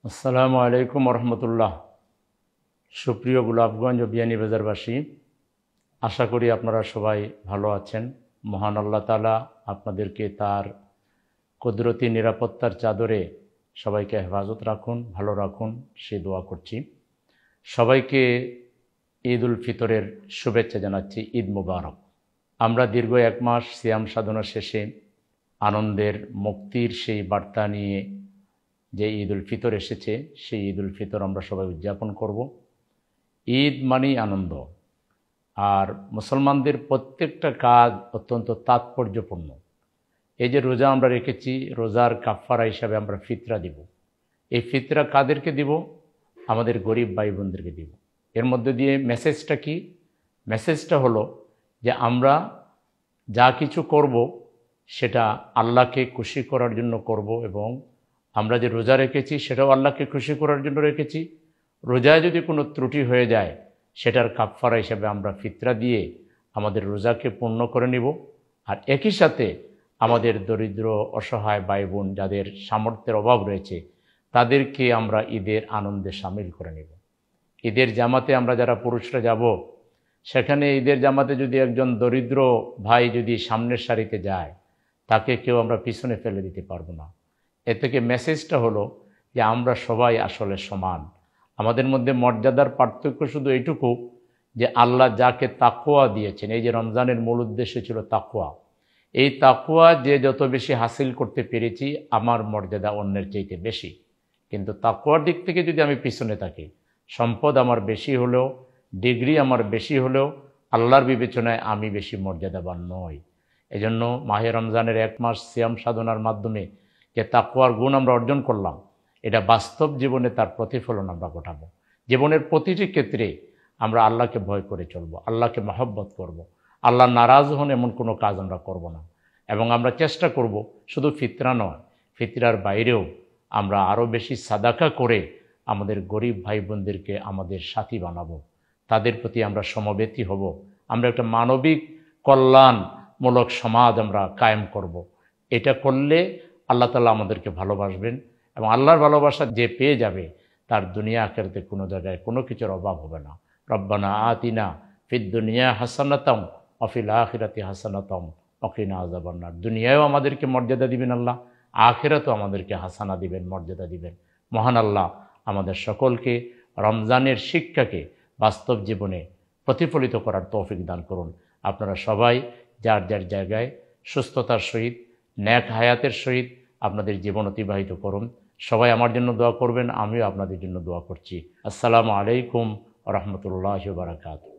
আসসালামু আলাইকুম রহমতুল্লাহ। সুপ্রিয় গোলাপগঞ্জ ও বিয়ানীবাজারবাসী, আশা করি আপনারা সবাই ভালো আছেন। মহান আল্লাহ তাআলা আপনাদেরকে তার কুদরতি নিরাপত্তার চাদরে সবাইকে হেফাজত রাখুন, ভালো রাখুন, সে দোয়া করছি। সবাইকে ঈদ উল ফিতরের শুভেচ্ছা জানাচ্ছি। ঈদ মুবারক। আমরা দীর্ঘ এক মাস সিয়াম সাধনা শেষে আনন্দের মুক্তির সেই বার্তা নিয়ে যে ঈদ উল ফিতর এসেছে, সেই ঈদ উল ফিতর আমরা সবাই উদযাপন করব। ঈদ মানেই আনন্দ, আর মুসলমানদের প্রত্যেকটা কাজ অত্যন্ত তাৎপর্যপূর্ণ। এই যে রোজা আমরা রেখেছি, রোজার কাফারা হিসাবে আমরা ফিতরা দিব। এই ফিতরা কাদেরকে দিব? আমাদের গরিব ভাই বোনদেরকে দিব। এর মধ্যে দিয়ে মেসেজটা কি? মেসেজটা হলো যে আমরা যা কিছু করব সেটা আল্লাহকে খুশি করার জন্য করব, এবং আমরা যে রোজা রেখেছি সেটাও আল্লাহকে খুশি করার জন্য রেখেছি। রোজায় যদি কোনো ত্রুটি হয়ে যায়, সেটার কাফারা হিসাবে আমরা ফিতরা দিয়ে আমাদের রোজাকে পূর্ণ করে নিব। আর একই সাথে আমাদের দরিদ্র অসহায় ভাই বোন যাদের সামর্থ্যের অভাব রয়েছে, তাদেরকে আমরা ঈদের আনন্দে সামিল করে নেব। ঈদের জামাতে আমরা যারা পুরুষরা যাব, সেখানে ঈদের জামাতে যদি একজন দরিদ্র ভাই যদি সামনের সারিতে যায়, তাকে কেউ আমরা পিছনে ফেলে দিতে পারবো না। এ থেকে মেসেজটা হলো যে আমরা সবাই আসলে সমান। আমাদের মধ্যে মর্যাদার পার্থক্য শুধু এইটুকু যে আল্লাহ যাকে তাকওয়া দিয়েছেন, এই যে রমজানের মূল উদ্দেশ্য ছিল তাকওয়া, এই তাকওয়া যে যত বেশি হাসিল করতে পেরেছি, আমার মর্যাদা অন্যের চাইতে বেশি। কিন্তু তাকওয়ার দিক থেকে যদি আমি পিছনে থাকি, সম্পদ আমার বেশি হলেও, ডিগ্রি আমার বেশি হলেও, আল্লাহর বিবেচনায় আমি বেশি মর্যাদাবান নই। এজন্য মাহে রমজানের এক মাস সিয়াম সাধনার মাধ্যমে যে তাকওয়ার গুণ আমরা অর্জন করলাম, এটা বাস্তব জীবনে তার প্রতিফলন আমরা ঘটাবো। জীবনের প্রতিটি ক্ষেত্রে আমরা আল্লাহকে ভয় করে চলব, আল্লাহকে মহব্বত করব, আল্লাহ নারাজ হন এমন কোনো কাজ আমরা করব না। এবং আমরা চেষ্টা করব শুধু ফিতরা নয়, ফিতরার বাইরেও আমরা আরও বেশি সাদাকা করে আমাদের গরিব ভাই বোনদেরকে আমাদের সাথী বানাবো, তাদের প্রতি আমরা সমবেতী হব। আমরা একটা মানবিক কল্যাণমূলক সমাজ আমরা কায়েম করব। এটা করলে আল্লাহ তাআলা আমাদেরকে ভালোবাসবেন, এবং আল্লাহর ভালোবাসা যে পেয়ে যাবে, তার দুনিয়া আখিরাতে কোনো জায়গায় কোনো কিছুর অভাব হবে না। রব্বানা আতিনা ফিদ দুনিয়া হাসানাতাম ওয়া ফিল আখিরাতি হাসানাতাম ওয়া কিনা আযাবান্নার। দুনিয়ায়ও আমাদেরকে মর্যাদা দিবেন আল্লাহ, আখিরাতেও আমাদেরকে হাসানা দিবেন, মর্যাদা দিবেন। মহান আল্লাহ আমাদের সকলকে রমজানের শিক্ষাকে বাস্তব জীবনে প্রতিফলিত করার তৌফিক দান করুন। আপনারা সবাই যার যার জায়গায় সুস্থতার সহিত, নেক হায়াতের সহিত আপনাদের জীবন অতিবাহিত করুন। সবাই আমার জন্য দোয়া করবেন, আমিও আপনাদের জন্য দোয়া করছি। আসসালামু আলাইকুম ওয়া রাহমাতুল্লাহি ওয়া বারাকাতুহু।